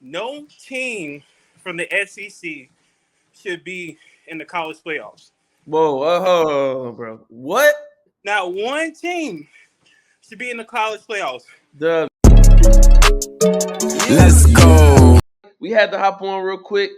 No team from the SEC should be in the college playoffs. Whoa, bro. What? Not one team should be in the college playoffs. The Let's go. We had to hop on real quick.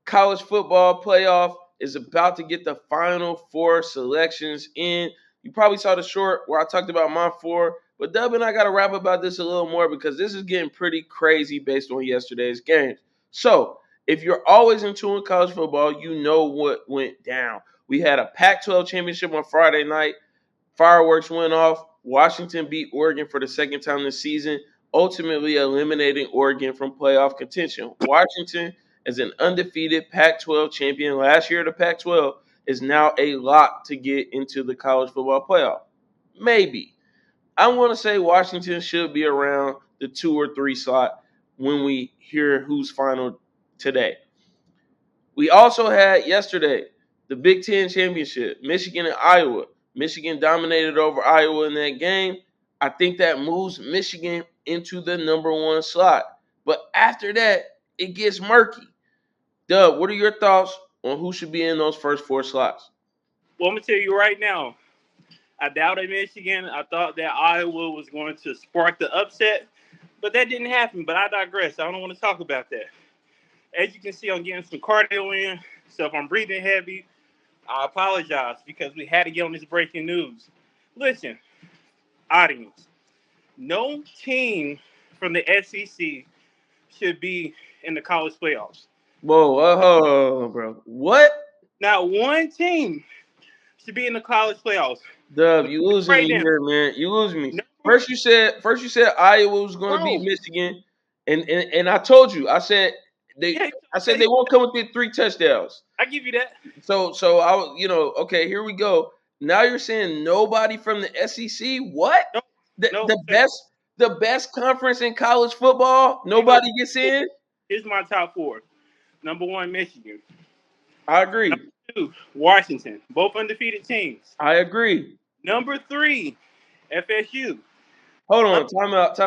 College football playoff is about to get the final four selections in. You probably saw the short where I talked about my four, but Dub and I got to rap about this a little more because this is getting pretty crazy based on yesterday's games. So, if you're always in tune with college football, you know what went down. We had a Pac-12 championship on Friday night. Fireworks went off. Washington beat Oregon for the second time this season, ultimately eliminating Oregon from playoff contention. Washington, as an undefeated Pac 12 champion last year, the Pac 12 is now a lock to get into the college football playoff. Maybe. I want to say Washington should be around the 2 or 3 slot when we hear who's final today. We also had yesterday the Big Ten championship, Michigan and Iowa. Michigan dominated over Iowa in that game. I think that moves Michigan into the number one slot. But after that, it gets murky. Dub, what are your thoughts on who should be in those first four slots? Well, I'm gonna tell you right now. I doubted Michigan. I thought that Iowa was going to spark the upset, but that didn't happen. But I digress. I don't want to talk about that. As you can see, I'm getting some cardio in, so if I'm breathing heavy, I apologize because we had to get on this breaking news. Listen, audience, no team from the SEC should be in the college playoffs. Whoa, bro. What? Not one team should be in the college playoffs. Dub, you losing Right me now, here, man. You losing me. number First you said Iowa was going to beat bro, Michigan, and I told you. They yeah, I said they won't come within 3 touchdowns. I give you that. So okay, here we go. Now you're saying nobody from the SEC? What? No, The no. the best the best conference in college football? You go. Nobody gets in? Here's my top four. Number one, Michigan. I Number agree. two, Washington. Both undefeated teams. I agree. Number three, FSU. Hold Un- on, time out.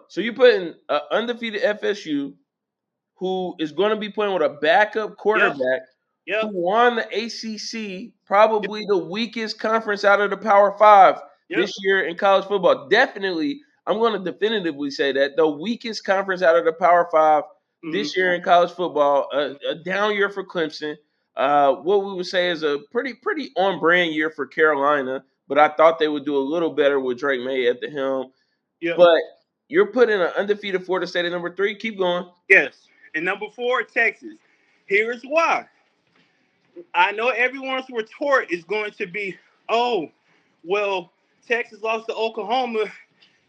So you putting undefeated FSU who is going to be playing with a backup yep, quarterback who yep, won the ACC, yep, probably the weakest conference out of the Power Five yep. this year in college football. Definitely, I'm going to definitively say that the weakest conference out of the Power Five Mm-hmm. this year in college football. A down year for Clemson. What we would say is a pretty on brand year for Carolina, but I thought they would do a little better with Drake May at the helm. Yep. But you're putting an undefeated Florida State at number 3. Keep going. Yes. And number four, Texas. Here's why. I know everyone's retort is going to be, oh, well, Texas lost to Oklahoma,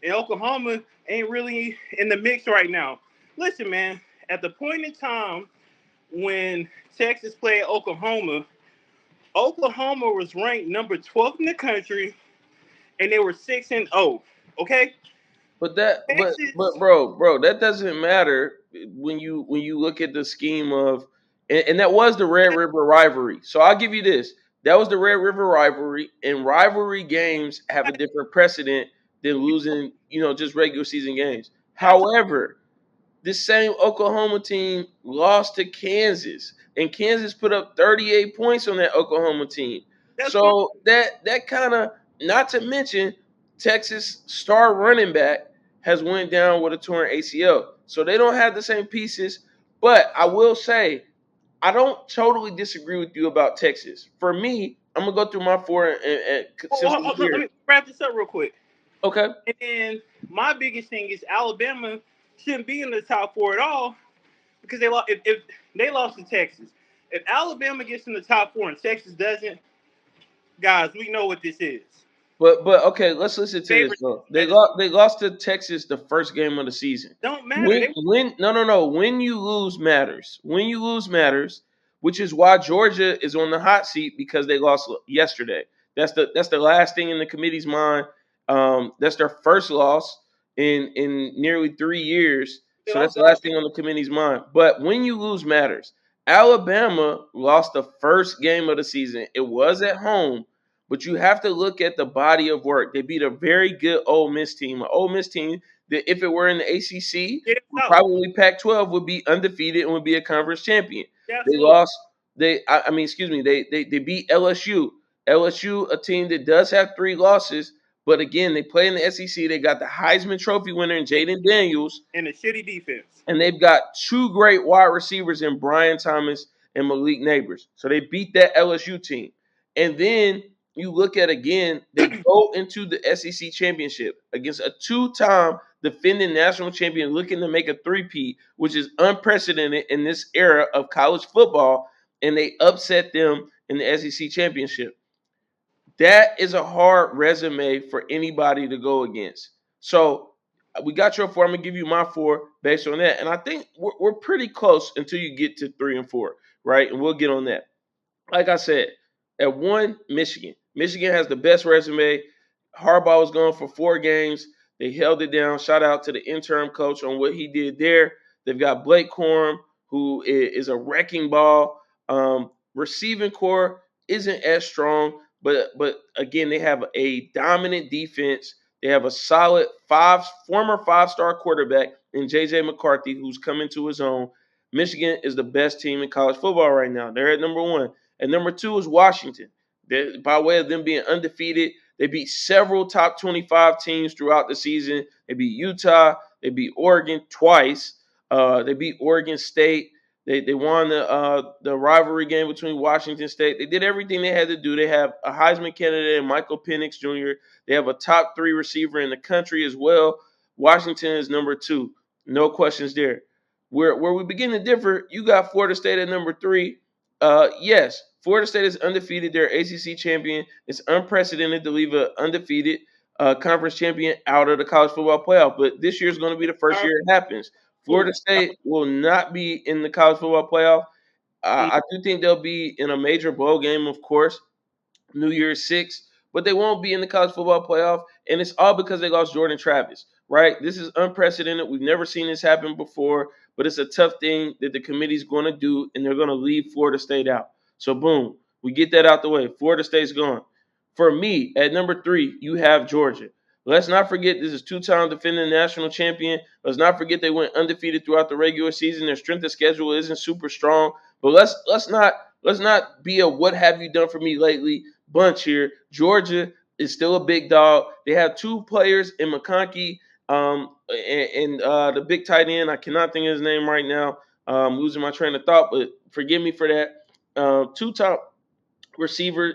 and Oklahoma ain't really in the mix right now. Listen, man, at the point in time when Texas played Oklahoma, Oklahoma was ranked number 12th in the country, and they were 6-0. Okay, But Texas. bro, that doesn't matter when you look at the scheme of and that was the Red River rivalry. So I'll give you this. That was the Red River rivalry, and rivalry games have a different precedent than losing, just regular season games. Absolutely, However, this same Oklahoma team lost to Kansas, and Kansas put up 38 points on that Oklahoma team. that's fine. So that kind of, not to mention Texas star running back has went down with a torn ACL. So they don't have the same pieces, but I will say I don't totally disagree with you about Texas. For me, I'm gonna go through my four and since we're Let here. me wrap this up real quick. Okay. And then my biggest thing is Alabama shouldn't be in the top four at all because they lost. If they lost to Texas, if Alabama gets in the top four and Texas doesn't, guys, we know what this is. But okay, let's listen to this Favorite though. They at this lost they lost to Texas the first game of the season. don't matter. When They when no, when you lose matters. When you lose matters, which is why Georgia is on the hot seat because they lost yesterday. That's the last thing in the committee's mind. That's their first loss in nearly 3 years. they So that's lost the to last thing on the committee's mind. But when you lose matters. Alabama lost the first game of the season. It was at home, but you have to look at the body of work. They beat a very good Ole Miss team. An Ole Miss team that, if it were in the ACC, Get it would out. probably Pac-12 would be undefeated and would be a conference champion. They Absolutely. lost. I mean, excuse me. They beat LSU. LSU, a team that does have 3 losses, but again, they play in the SEC. They got the Heisman Trophy winner in Jaden Daniels, And a shitty defense. and they've got 2 great wide receivers in Brian Thomas and Malik Neighbors. So they beat that LSU team. And then you look at again, they go into the SEC championship against a 2-time defending national champion looking to make a three-peat, which is unprecedented in this era of college football, and they upset them in the SEC championship. That is a hard resume for anybody to go against. So we got your 4. I'm gonna give you my 4 based on that, and I think we're pretty close until you get to 3 and 4, right? And we'll get on that. Like I said, at 1, Michigan. Michigan has the best resume. Harbaugh was going for 4 games. They held it down. Shout out to the interim coach on what he did there. They've got Blake Corum, who is a wrecking ball. Receiving core isn't as strong, but again, they have a dominant defense. They have a solid former 5-star quarterback in JJ McCarthy, who's coming to his own. Michigan is the best team in college football right now. They're at number 1. And number 2 is Washington. By way of them being undefeated, they beat several top 25 teams throughout the season. They beat Utah. They beat Oregon twice. They beat Oregon State. They won the rivalry game between Washington State. They did everything they had to do. They have a Heisman candidate in Michael Penix Jr. They have a top 3 receiver in the country as well. Washington is number 2. No questions there. Where we begin to differ, you got Florida State at number 3. Yes, Florida State is undefeated. They're ACC champion. It's unprecedented to leave an undefeated conference champion out of the college football playoff. But this year is going to be the first year it happens. Florida State will not be in the college football playoff. I do think they'll be in a major bowl game, of course, New Year's Six, but they won't be in the college football playoff, and it's all because they lost Jordan Travis, right? This is unprecedented. We've never seen this happen before, but it's a tough thing that the committee's going to do, and they're going to leave Florida State out. So, boom, we get that out the way. Florida State's gone. For me, at number 3, you have Georgia. Let's not forget this is 2-time defending national champion. Let's not forget they went undefeated throughout the regular season. Their strength of schedule isn't super strong, but let's not be a what have you done for me lately bunch here. Georgia is still a big dog. They have 2 players in McConkey and the big tight end. I cannot think of his name right now. Losing my train of thought, but forgive me for that. 2 top receivers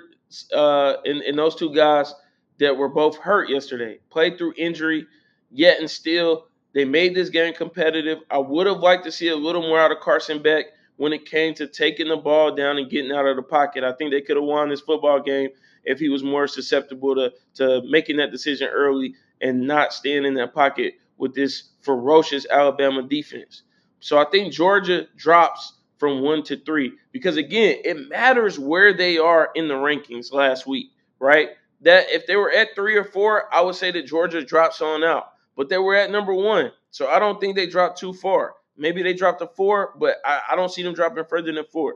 in those 2 guys that were both hurt yesterday, played through injury, yet and still they made this game competitive. I would have liked to see a little more out of Carson Beck when it came to taking the ball down and getting out of the pocket. I think they could have won this football game if he was more susceptible to making that decision early and not staying in that pocket with this ferocious Alabama defense. So I think Georgia drops from 1 to 3 because, again, it matters where they are in the rankings last week, right? That if they were at 3 or 4, I would say that Georgia drops on out. But they were at number 1, so I don't think they dropped too far. Maybe they dropped to 4, but I don't see them dropping further than 4.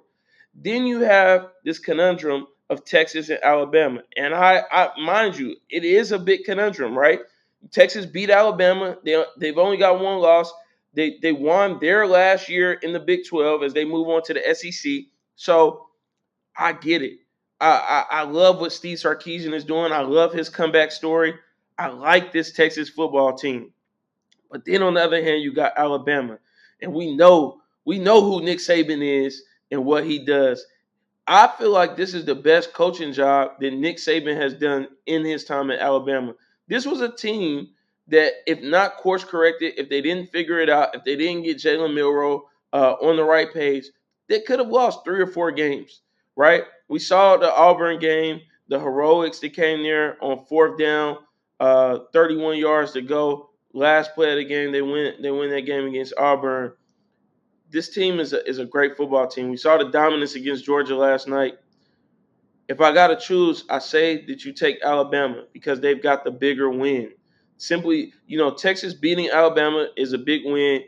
Then you have this conundrum of Texas and Alabama. And I mind you, it is a big conundrum, right? Texas beat Alabama. They've only got 1 loss. They won their last year in the Big 12 as they move on to the SEC. So I get it. I love what Steve Sarkisian is doing. I love his comeback story. I like this Texas football team. But then on the other hand, you got Alabama. And we know who Nick Saban is and what he does. I feel like this is the best coaching job that Nick Saban has done in his time at Alabama. This was a team that, if not course corrected, if they didn't figure it out, if they didn't get Jalen Milroe on the right page, they could have lost 3 or 4 games, right? We saw the Auburn game, the heroics that came there on 4th down, 31 yards to go. Last play of the game, they win that game against Auburn. This team is a great football team. We saw the dominance against Georgia last night. If I got to choose, I say that you take Alabama because they've got the bigger win. Simply, Texas beating Alabama is a big win.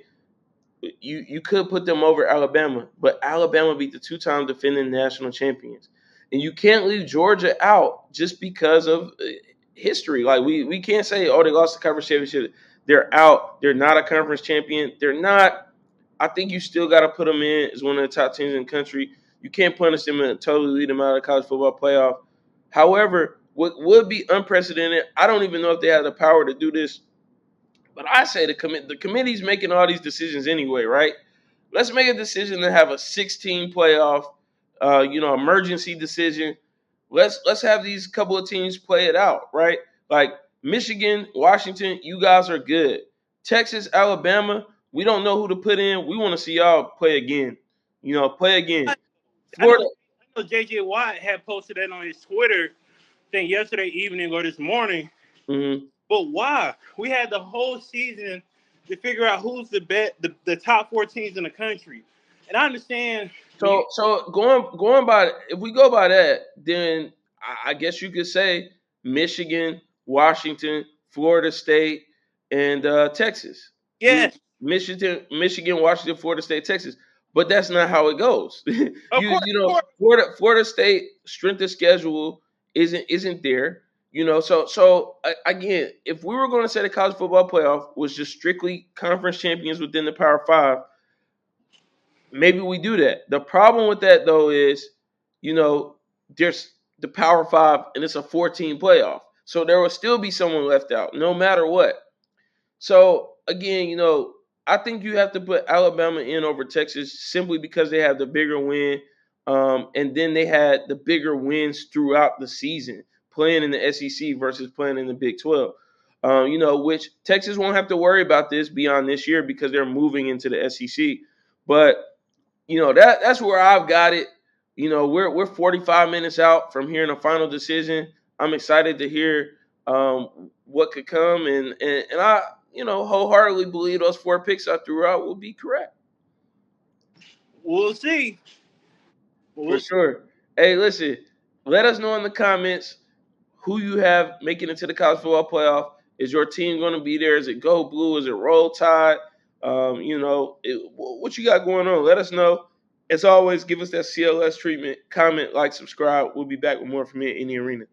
You could put them over Alabama, but Alabama beat the 2-time defending national champions. And you can't leave Georgia out just because of history. Like we can't say, oh, they lost the conference championship. They're out. They're not a conference champion. They're not. I think you still got to put them in as one of the top teams in the country. You can't punish them and totally lead them out of the college football playoff. However, what would be unprecedented, I don't even know if they have the power to do this, but I say the committee's making all these decisions anyway, right? Let's make a decision to have a 16 playoff, emergency decision. Let's have these couple of teams play it out, right? Like Michigan, Washington, you guys are good. Texas, Alabama, we don't know who to put in. We want to see y'all play again. Play again. I know Florida. JJ Watt had posted that on his Twitter thing yesterday evening or this morning. Mhm. But why? We had the whole season to figure out who's the top four teams in the country. And I understand when you So going by, if we go by that, then I guess you could say Michigan, Washington, Florida State, and Texas. You yes, Michigan, Washington, Florida State, Texas. But that's not how it goes. you of course, Florida State strength of schedule isn't there. Again, if we were going to say the college football playoff was just strictly conference champions within the Power Five, maybe we do that. The problem with that though is, there's the Power Five and it's a 14 playoff. So there will still be someone left out, no matter what. So again, I think you have to put Alabama in over Texas simply because they have the bigger win. And then they had the bigger wins throughout the season, playing in the SEC versus playing in the Big 12. Which Texas won't have to worry about this beyond this year because they're moving into the SEC. But that's where I've got it. We're 45 minutes out from hearing a final decision. I'm excited to hear what could come, and I wholeheartedly believe those four picks I threw out will be correct we'll see. for We'll see. sure. Hey, listen, let us know in the comments who you have making it to the college football playoff. Is your team going to be there? Is it Go Blue? Is it Roll Tide? What you got going on? Let us know. As always, give us that CLS treatment. Comment, like, subscribe. We'll be back with more from me in the arena.